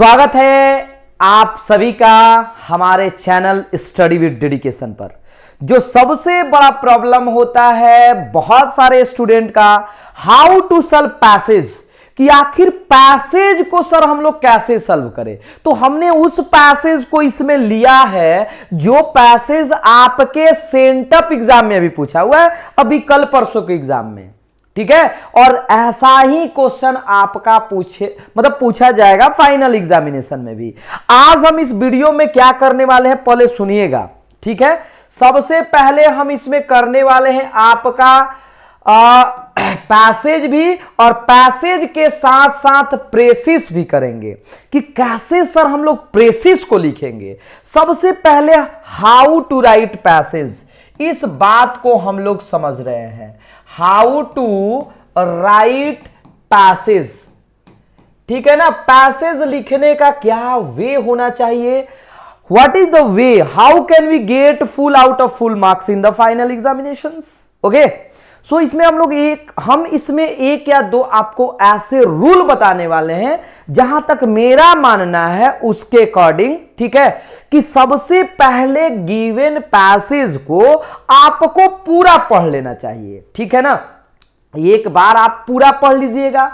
स्वागत है आप सभी का हमारे चैनल स्टडी विद डेडिकेशन पर। जो सबसे बड़ा प्रॉब्लम होता है बहुत सारे स्टूडेंट का, हाउ टू सॉल्व पैसेज, कि आखिर पैसेज को सर हम लोग कैसे सॉल्व करें। तो हमने उस पैसेज को इसमें लिया है जो पैसेज आपके सेंटअप एग्जाम में भी पूछा हुआ है, अभी कल परसों के एग्जाम में, ठीक है। और ऐसा ही क्वेश्चन आपका पूछा जाएगा फाइनल एग्जामिनेशन में भी। आज हम इस वीडियो में क्या करने वाले हैं पहले सुनिएगा, ठीक है। सबसे पहले हम इसमें करने वाले हैं आपका पैसेज भी, और पैसेज के साथ साथ प्रेसिस भी करेंगे कि कैसे सर हम लोग प्रेसिस को लिखेंगे। सबसे पहले हाउ टू राइट पैसेज, इस बात को हम लोग समझ रहे हैं। हाउ टू राइट पैसेज, ठीक है ना। पैसेज लिखने का क्या वे होना चाहिए, what is the way, how can we get full out of full marks in the final examinations. Okay, so इसमें हम इसमें एक या दो आपको ऐसे रूल बताने वाले हैं जहां तक मेरा मानना है उसके अकॉर्डिंग, ठीक है, कि सबसे पहले गिवन पैसेज को आपको पूरा पढ़ लेना चाहिए, ठीक है ना। एक बार आप पूरा पढ़ लीजिएगा।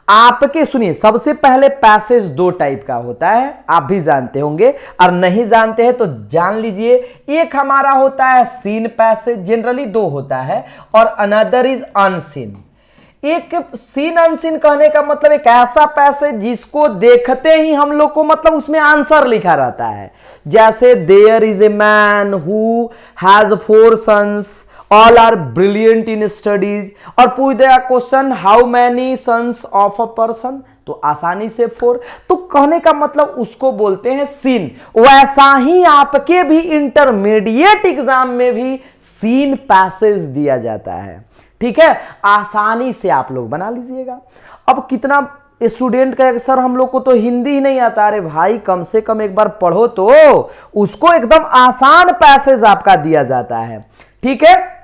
आपके सुनिए, सबसे पहले पैसेज दो टाइप का होता है, आप भी जानते होंगे, और नहीं जानते हैं तो जान लीजिए। एक हमारा होता है सीन पैसेज, जनरली दो होता है, और अनदर इज अनसीन। एक सीन अनसीन कहने का मतलब एक ऐसा पैसेज जिसको देखते ही हम लोग को मतलब उसमें आंसर लिखा रहता है, जैसे there is a man who has 4 sons, all are brilliant in studies, और पूछ दिया question how many sons of a person, तो आसानी से 4, तो कहने का मतलब उसको बोलते हैं सीन। वैसा ही आपके भी इंटरमीडिएट एग्जाम में भी सीन पैसेज दिया जाता है, ठीक है। आसानी से आप लोग बना लीजिएगा। अब कितना स्टूडेंट का सर हम लोग को तो हिंदी ही नहीं आता, अरे भाई कम से कम एक बार पढ़ो तो, उसको एकदम आसान पैसेज आपका दिया जाता है, ठीक है।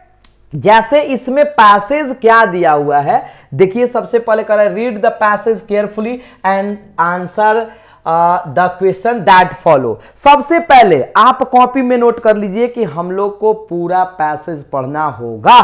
जैसे इसमें पैसेज क्या दिया हुआ है देखिए, सबसे पहले कर रहे read the passage carefully and answer the question that follow. सबसे पहले आप कॉपी में नोट कर लीजिए कि हम लोग को पूरा पैसेज पढ़ना होगा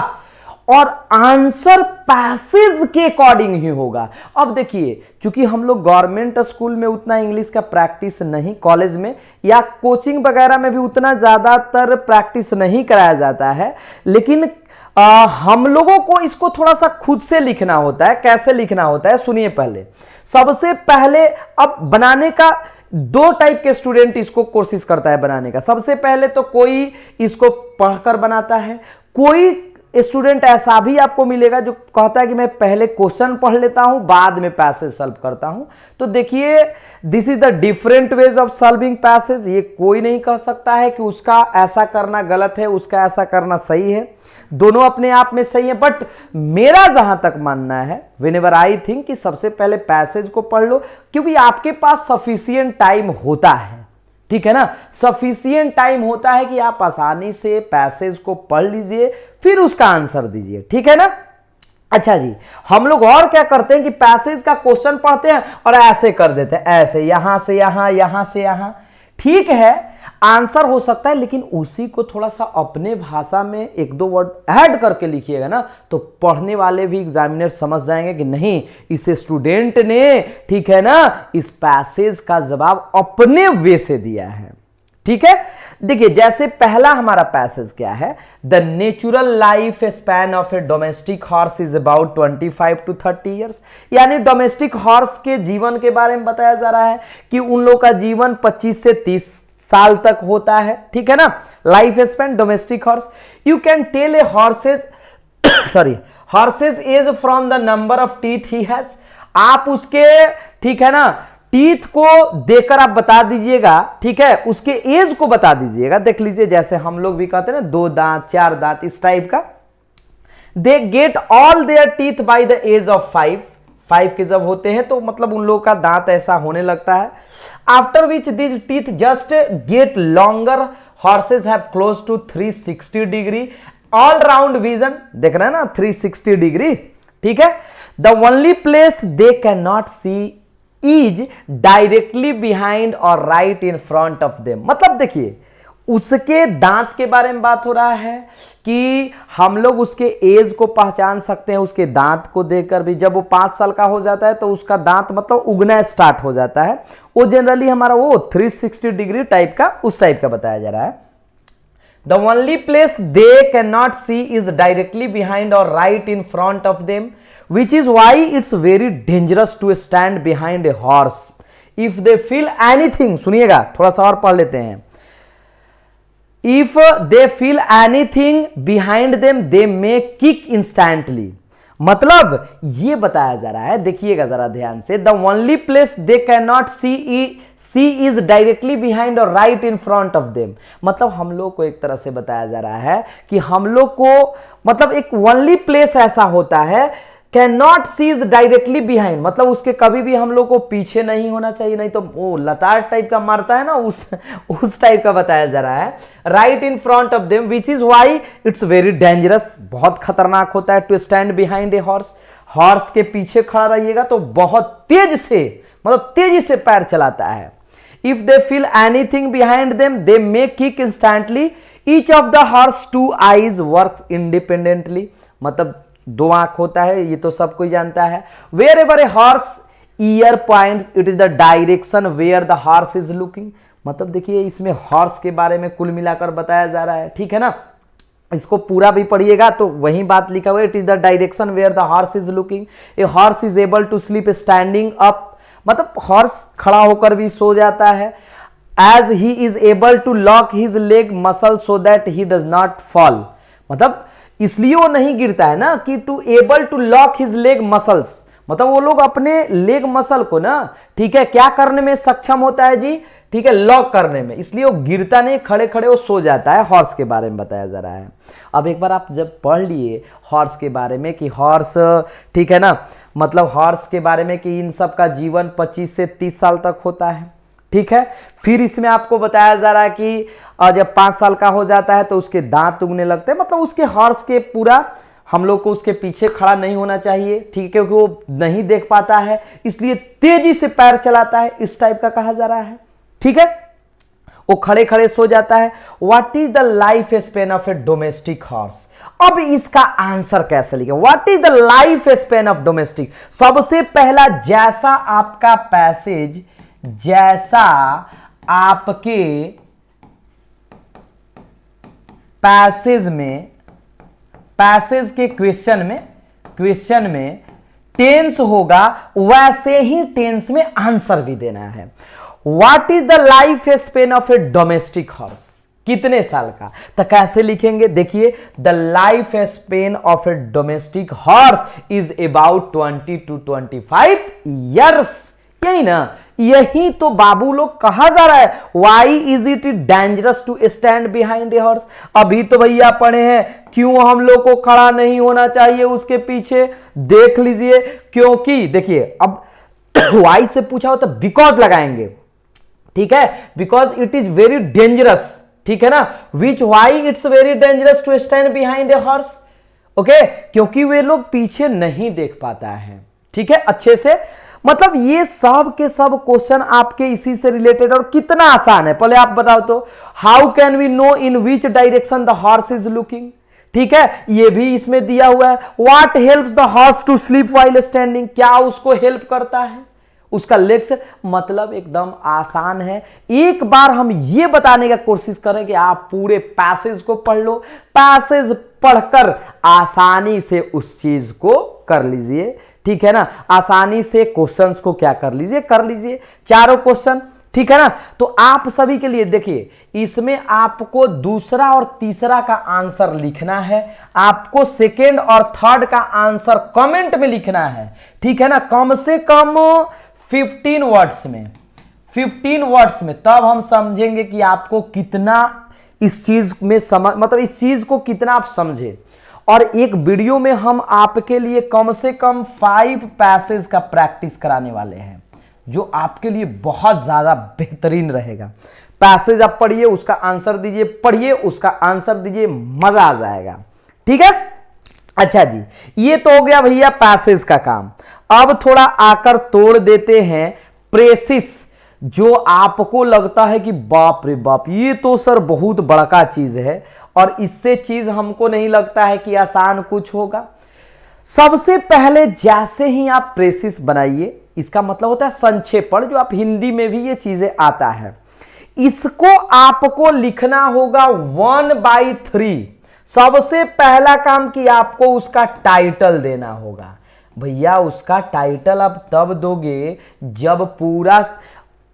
और आंसर पैसेज के अकॉर्डिंग ही होगा। अब देखिए, चूंकि हम लोग गवर्नमेंट स्कूल में उतना इंग्लिश का प्रैक्टिस नहीं, कॉलेज में या कोचिंग वगैरह में भी उतना ज्यादातर प्रैक्टिस नहीं कराया जाता है, लेकिन हम लोगों को इसको थोड़ा सा खुद से लिखना होता है। कैसे लिखना होता है सुनिए। पहले सबसे पहले अब बनाने का दो टाइप के स्टूडेंट इसको कोशिश करता है बनाने का। सबसे पहले तो कोई इसको पढ़कर बनाता है, कोई स्टूडेंट ऐसा भी आपको मिलेगा जो कहता है कि मैं पहले क्वेश्चन पढ़ लेता हूं बाद में पैसेज सॉल्व करता हूं। तो देखिए, this is the different ways of solving passage. ये कोई नहीं कह सकता है कि उसका ऐसा करना गलत है, उसका ऐसा करना सही है, दोनों अपने आप में सही है। बट मेरा जहां तक मानना है, व्हेनेवर आई थिंक, कि सबसे पहले पैसेज को पढ़ लो, क्योंकि आपके पास सफिशिएंट टाइम होता है, ठीक है ना। सफिशिएंट टाइम होता है कि आप आसानी से पैसेज को पढ़ लीजिए, फिर उसका आंसर दीजिए, ठीक है ना। अच्छा जी, हम लोग और क्या करते हैं कि पैसेज का क्वेश्चन पढ़ते हैं और ऐसे कर देते हैं, ऐसे यहां से यहां, यहां से यहां, ठीक है, आंसर हो सकता है, लेकिन उसी को थोड़ा सा अपने भाषा में एक दो वर्ड ऐड करके लिखिएगा ना, तो पढ़ने वाले भी एग्जामिनर समझ जाएंगे कि नहीं, इस स्टूडेंट ने, ठीक है ना, इस पैसेज का जवाब अपने वे से दिया है, ठीक है। देखिए, जैसे पहला हमारा पैसेज क्या है, the natural life span of A domestic horse is about 25 to 30 years. यानी डोमेस्टिक हॉर्स के जीवन के बारे में बताया जा रहा है कि उन लोग का जीवन 25 से 30 साल तक होता है, ठीक है ना। Life span domestic horse, you can tell a horse's age from the number of teeth he has. आप उसके, ठीक है ना, टीथ को देखकर आप बता दीजिएगा, ठीक है, उसके एज को बता दीजिएगा। देख लीजिए, जैसे हम लोग भी कहते हैं ना 2 दांत 4 दांत, इस टाइप का। They get all their teeth by the age of 5 के जब होते हैं तो मतलब उन लोगों का दांत ऐसा होने लगता है। After which this teeth just get longer, horses have close to 360 degree all round vision. देख रहे हैं ना 360 डिग्री, ठीक है। The only place they can not see is directly behind और right in front of them. मतलब देखिए उसके दांत के बारे में बात हो रहा है कि हम लोग उसके एज को पहचान सकते हैं उसके दांत को देखकर भी। जब वो 5 साल का हो जाता है तो उसका दांत मतलब उगना स्टार्ट हो जाता है। वो जनरली हमारा वो 360 डिग्री टाइप का उस टाइप का बताया जा रहा है। The only place they cannot see is directly behind or right in front of them, which is why it's very dangerous to stand behind a horse. If they feel anything, सुनिएगा थोड़ा सा और पढ़ लेते हैं। If they feel anything behind them, they may kick instantly. मतलब ये बताया जा रहा है, देखिएगा जरा ध्यान से। The only place they can not see is directly behind और right in front of them. मतलब हम लोग को एक तरह से बताया जा रहा है कि हम लोग को मतलब एक ओनली प्लेस ऐसा होता है can not see is directly behind, मतलब उसके कभी भी हम लोग को पीछे नहीं होना चाहिए, नहीं तो वो लतार टाइप का मारता है ना, उस टाइप का बताया जा रहा है। Right in front of them which is why it's very dangerous, बहुत खतरनाक होता है to stand behind a horse. Horse के पीछे खड़ा रहिएगा तो बहुत तेज से मतलब तेजी से पैर चलाता है। If they feel anything behind them they may kick instantly. Each of the horse 2 eyes works independently, मतलब 2 आंख होता है, ये तो सब कोई जानता है। Wherever a horse ear points it is the direction where the horse is looking. मतलब देखिए इसमें हॉर्स के बारे में कुल मिलाकर बताया जा रहा है, ठीक है ना। इसको पूरा भी पढ़िएगा तो वही बात लिखा हुआ है, it is the direction where the horse is looking. A horse is able to sleep standing up, मतलब हॉर्स खड़ा होकर भी सो जाता है। As he is able to lock his leg muscle so that he does not fall, मतलब इसलिए वो नहीं गिरता है ना कि to able to lock his leg muscles, मतलब वो लोग अपने लेग मसल को ना, ठीक है, क्या करने में सक्षम होता है जी, ठीक है, लॉक करने में, इसलिए वो गिरता नहीं, खड़े खड़े वो सो जाता है। हॉर्स के बारे में बताया जा रहा है। अब एक बार आप जब पढ़ लिए हॉर्स के बारे में कि हॉर्स, ठीक है ना, मतलब हॉर्स के बारे में कि इन सब का जीवन 25 से 30 साल तक होता है, ठीक है। फिर इसमें आपको बताया जा रहा है कि जब 5 साल का हो जाता है तो उसके दांत उगने लगते हैं, मतलब उसके हॉर्स के पूरा हम लोग को उसके पीछे खड़ा नहीं होना चाहिए, ठीक है, क्योंकि वो नहीं देख पाता है, इसलिए तेजी से पैर चलाता है, इस टाइप का कहा जा रहा है, ठीक है। वो खड़े खड़े सो जाता है। What is the life span of A domestic horse. अब इसका आंसर कैसे लिखें, what is the life span of domestic. सबसे पहला, जैसा आपका पैसेज, जैसा आपके पैसेज में, पैसेज के क्वेश्चन में टेंस होगा वैसे ही टेंस में आंसर भी देना है। What is the life span of A domestic horse, कितने साल का, तो कैसे लिखेंगे, देखिए the life span of A domestic horse is about 20 to 25 years. यही ना, यही तो बाबू लोग कहा जा रहा है। Why is it dangerous to stand behind a horse. अभी तो भैया पढ़े हैं क्यों हम लोग को खड़ा नहीं होना चाहिए उसके पीछे, देख लीजिए, क्योंकि देखिए अब वाई से पूछा हो तो बिकॉज लगाएंगे, ठीक है, because it is very dangerous, ठीक है ना। Which why it's very dangerous to stand behind a horse, okay, क्योंकि वे लोग पीछे नहीं देख पाता है, ठीक है, अच्छे से। मतलब ये सब के सब क्वेश्चन आपके इसी से रिलेटेड, और कितना आसान है, पहले आप बताओ तो। How can we know in which direction the horse is looking, ठीक है, ये भी इसमें दिया हुआ है। What helps the horse to sleep while standing, क्या उसको हेल्प करता है उसका लेग्स, मतलब एकदम आसान है। एक बार हम ये बताने का कोशिश करें कि आप पूरे पैसेज को पढ़ लो, पैसेज पढ़कर आसानी से उस चीज को कर लीजिए, ठीक है ना, आसानी से क्वेश्चंस को क्या कर लीजिए, चारों क्वेश्चन, ठीक है ना। तो आप सभी के लिए देखिए, इसमें आपको दूसरा और तीसरा का आंसर लिखना है, आपको सेकेंड और थर्ड का आंसर कमेंट में लिखना है, ठीक है ना, कम से कम 15 वर्ड्स में, 15 वर्ड्स में, तब हम समझेंगे कि आपको कितना इस चीज में समझ, मतलब इस चीज को कितना आप समझे। और एक वीडियो में हम आपके लिए कम से कम 5 पैसेज का प्रैक्टिस कराने वाले हैं, जो आपके लिए बहुत ज्यादा बेहतरीन रहेगा। पैसेज आप पढ़िए, उसका आंसर दीजिए, पढ़िए उसका आंसर दीजिए, मजा आ जाएगा, ठीक है। अच्छा जी, ये तो हो गया भैया पैसेज का काम। अब थोड़ा आकर तोड़ देते हैं प्रेसिस, जो आपको लगता है कि बाप रे बाप ये तो सर बहुत बड़का चीज है और इससे चीज हमको नहीं लगता है कि आसान कुछ होगा। सबसे पहले जैसे ही आप प्रेसिस बनाइए, इसका मतलब होता है संक्षेपण, जो आप हिंदी में भी ये चीजें आता है, इसको आपको लिखना होगा 1/3। सबसे पहला काम कि आपको उसका टाइटल देना होगा। भैया उसका टाइटल आप तब दोगे जब पूरा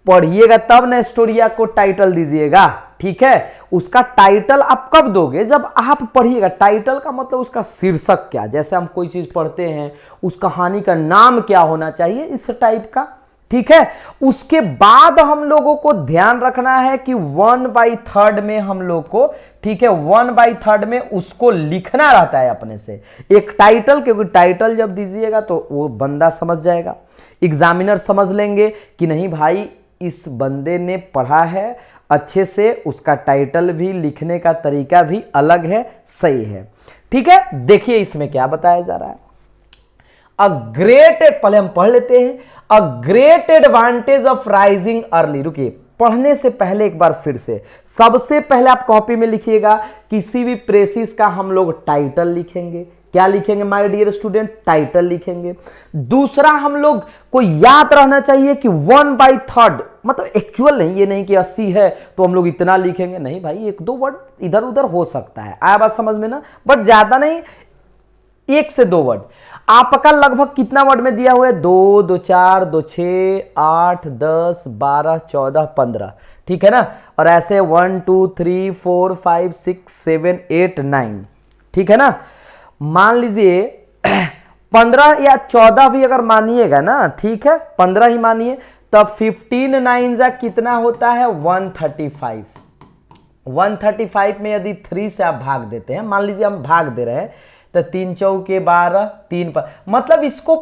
पढ़िएगा, तब ना स्टोरिया को टाइटल दीजिएगा, ठीक है। उसका टाइटल आप कब दोगे? जब आप पढ़िएगा। टाइटल का मतलब उसका शीर्षक क्या, जैसे हम कोई चीज पढ़ते हैं उस कहानी का नाम क्या होना चाहिए, इस टाइप का, ठीक है। उसके बाद हम लोगों को ध्यान रखना है कि 1/3 में हम लोग को, ठीक है, 1/3 में उसको लिखना रहता है अपने से एक टाइटल, क्योंकि टाइटल जब दीजिएगा तो वो बंदा समझ जाएगा, एग्जामिनर समझ लेंगे कि नहीं भाई इस बंदे ने पढ़ा है अच्छे से, उसका टाइटल भी लिखने का तरीका भी अलग है, सही है, ठीक है। देखिए इसमें क्या बताया जा रहा है। अ ग्रेट, पहले हम पढ़ लेते हैं। A great advantage of rising early. रुकिए, पढ़ने से पहले एक बार फिर से, सबसे पहले आप कॉपी में लिखिएगा, किसी भी प्रेसिस का हम लोग टाइटल लिखेंगे। क्या लिखेंगे माय डियर स्टूडेंट? टाइटल लिखेंगे। दूसरा हम लोग को याद रहना चाहिए कि 1/3 मतलब एक्चुअल नहीं, ये नहीं कि 80 है तो हम लोग इतना लिखेंगे, नहीं भाई, 1-2 वर्ड इधर उधर हो सकता है, आया बात समझ में ना, बट ज्यादा नहीं, 1 से 2 वर्ड। आपका लगभग कितना वर्ड में दिया हुआ है? 2, 2, 4, 2, 6, 8, 10, 12, 14, 15, ठीक है ना। और ऐसे 1, 2, 3, 4, 5, 6, 7, 8, 9, ठीक है ना। मान लीजिए 15 या 14 भी अगर मानिएगा ना, ठीक है, 15 ही मानिए, तब 15 9 जा कितना होता है? 135। 135 में यदि 3 से आप भाग देते हैं, मान लीजिए हम भाग दे रहे हैं, तो 3 चौके 12, 3 पर, मतलब इसको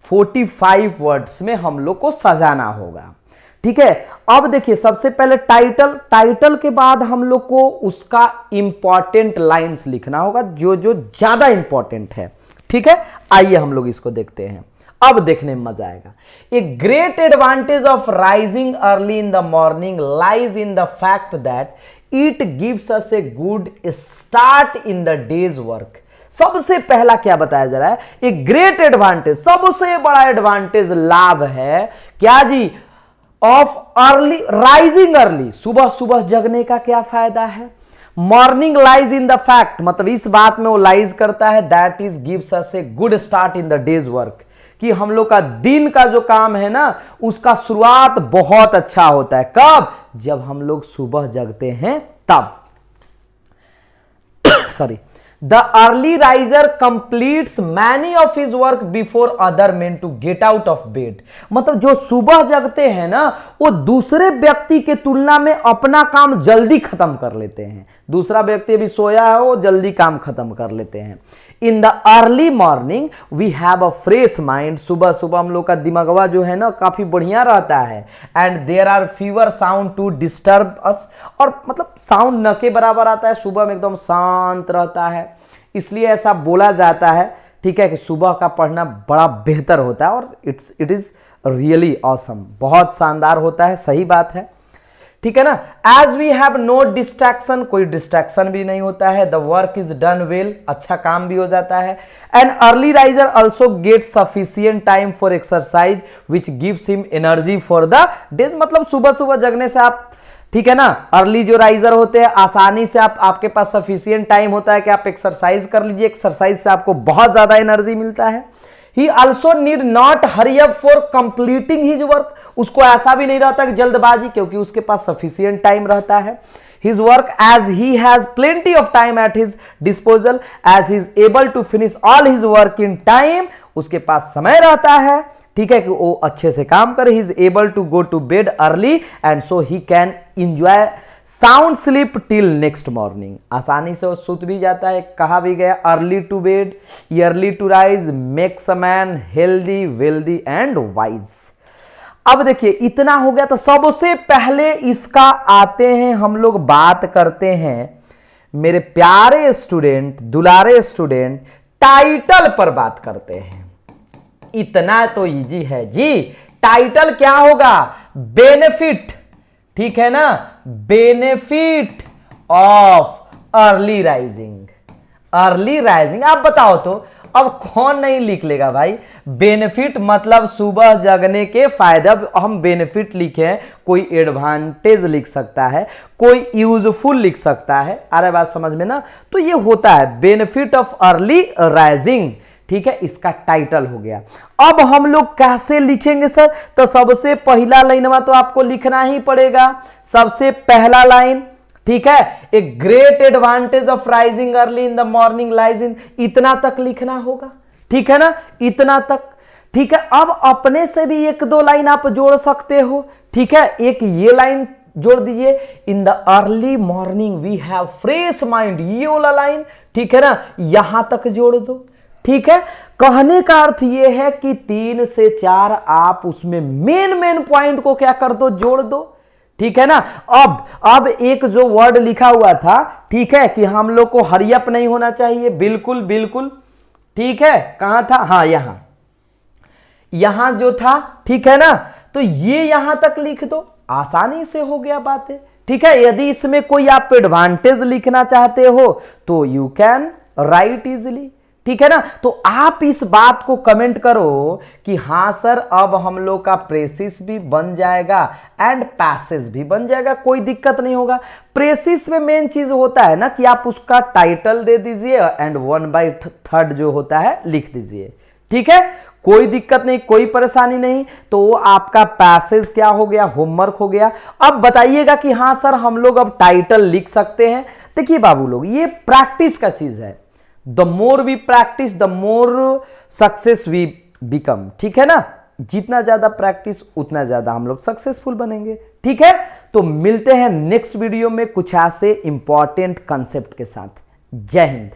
45 वर्ड्स में हम लोग को सजाना होगा, ठीक है। अब देखिए सबसे पहले टाइटल के बाद हम लोग को उसका इंपॉर्टेंट लाइंस लिखना होगा, जो जो ज्यादा इंपॉर्टेंट है, ठीक है। आइए हम लोग इसको देखते हैं, अब देखने में मजा आएगा। A great advantage of rising early in the morning lies in the fact that it gives us a good start in the days work. सबसे पहला क्या बताया जा रहा है? एक ग्रेट एडवांटेज, सबसे बड़ा एडवांटेज, लाभ है क्या जी? ऑफ अर्ली, राइजिंग अर्ली, सुबह सुबह जगने का क्या फायदा है? Morning lies in the fact, मतलब इस बात में वो लाइज करता है, that is gives us a good start in the days work, कि हम लोग का दिन का जो काम है ना, उसका शुरुआत बहुत अच्छा होता है। कब? जब हम लोग सुबह जगते हैं तब। Sorry. The early riser completes many of his work before other men to get out of bed. मतलब जो सुबह जगते हैं ना, वो दूसरे व्यक्ति के तुलना में अपना काम जल्दी खत्म कर लेते हैं। दूसरा व्यक्ति अभी सोया है, वो जल्दी काम खत्म कर लेते हैं। In the early morning we have a fresh mind. सुबह सुबह हम लोग का दिमागवा जो है ना काफी बढ़िया रहता है। And there are fewer sound to disturb us, और मतलब साउंड न के बराबर आता है, सुबह में एकदम शांत रहता है, इसलिए ऐसा बोला जाता है, ठीक है, कि सुबह का पढ़ना बड़ा बेहतर होता है। और इट इज रियली ऑसम, बहुत शानदार होता है, सही बात है, ठीक है ना। As we have no distraction, कोई डिस्ट्रैक्शन भी नहीं होता है। The work is done well, अच्छा काम भी हो जाता है। And early riser also get sufficient time for exercise which gives him energy for the days. मतलब सुबह सुबह जगने से आप, ठीक है ना, अर्ली जो राइजर होते हैं, आसानी से आपके पास सफिशियंट टाइम होता है कि आप एक्सरसाइज कर लीजिए। एक्सरसाइज से आपको बहुत ज्यादा एनर्जी मिलता है। He also need not hurry up for completing his work. उसको ऐसा भी नहीं रहता कि जल्दबाजी, क्योंकि उसके पास sufficient time रहता है। His work, as he has plenty of time at his disposal, as he is able to finish all his work in time, उसके पास समय रहता है, ठीक है, कि वो अच्छे से काम करे। He is able to go to bed early and so he can enjoy sound sleep till next morning. आसानी से वो सुत भी जाता है। कहा भी गया, early to bed, early to rise makes a man healthy, wealthy and wise. अब देखिए इतना हो गया, तो सबसे पहले इसका आते हैं, हम लोग बात करते हैं मेरे प्यारे स्टूडेंट, दुलारे स्टूडेंट, टाइटल पर बात करते हैं। इतना तो इजी है जी। टाइटल क्या होगा? बेनिफिट, ठीक है ना, benefit of early rising. Early rising, आप बताओ तो अब कौन नहीं लिख लेगा भाई? बेनिफिट मतलब सुबह जगने के फायदे। अब हम बेनिफिट लिखे हैं, कोई एडवांटेज लिख सकता है, कोई यूजफुल लिख सकता है। अरे बात समझ में ना? तो ये होता है बेनिफिट ऑफ अर्ली राइजिंग, ठीक है, इसका टाइटल हो गया। अब हम लोग कैसे लिखेंगे सर? तो सबसे पहला लाइन तो आपको लिखना ही पड़ेगा। सबसे पहला लाइन, ठीक है, a great advantage of rising early in the morning lies in, इतना तक लिखना होगा, ठीक है ना, इतना तक, ठीक है। अब अपने से भी एक दो लाइन आप जोड़ सकते हो, ठीक है। एक ये लाइन जोड़ दीजिए, in the early morning we have fresh mind, ये वाला लाइन, ठीक है ना, यहां तक जोड़ दो, ठीक है। कहने का अर्थ यह है कि 3 से 4 आप उसमें मेन पॉइंट को क्या कर दो, जोड़ दो, ठीक है ना। अब एक जो वर्ड लिखा हुआ था, ठीक है, कि हम लोग को हरियप नहीं होना चाहिए, बिल्कुल बिल्कुल, ठीक है। कहां था? हाँ, यहां जो था, ठीक है ना। तो ये यहां तक लिख दो, आसानी से हो गया बातें, ठीक है। यदि इसमें कोई आप एडवांटेज लिखना चाहते हो तो यू कैन राइट इजिली, ठीक है ना। तो आप इस बात को कमेंट करो कि हां सर, अब हम लोग का प्रेसिस भी बन जाएगा एंड पैसेज भी बन जाएगा, कोई दिक्कत नहीं होगा। प्रेसिस में मेन चीज होता है ना कि आप उसका टाइटल दे दीजिए एंड 1/3 जो होता है लिख दीजिए, ठीक है, कोई दिक्कत नहीं, कोई परेशानी नहीं। तो आपका पैसेज क्या हो गया? होमवर्क हो गया। अब बताइएगा कि हां सर, हम लोग अब टाइटल लिख सकते हैं। देखिए बाबू लोग, ये प्रैक्टिस का चीज है। The more we practice the more success we become, ठीक है ना। जितना ज्यादा प्रैक्टिस उतना ज्यादा हम लोग सक्सेसफुल बनेंगे, ठीक है। तो मिलते हैं नेक्स्ट वीडियो में कुछ ऐसे इंपॉर्टेंट कंसेप्ट के साथ। जय हिंद।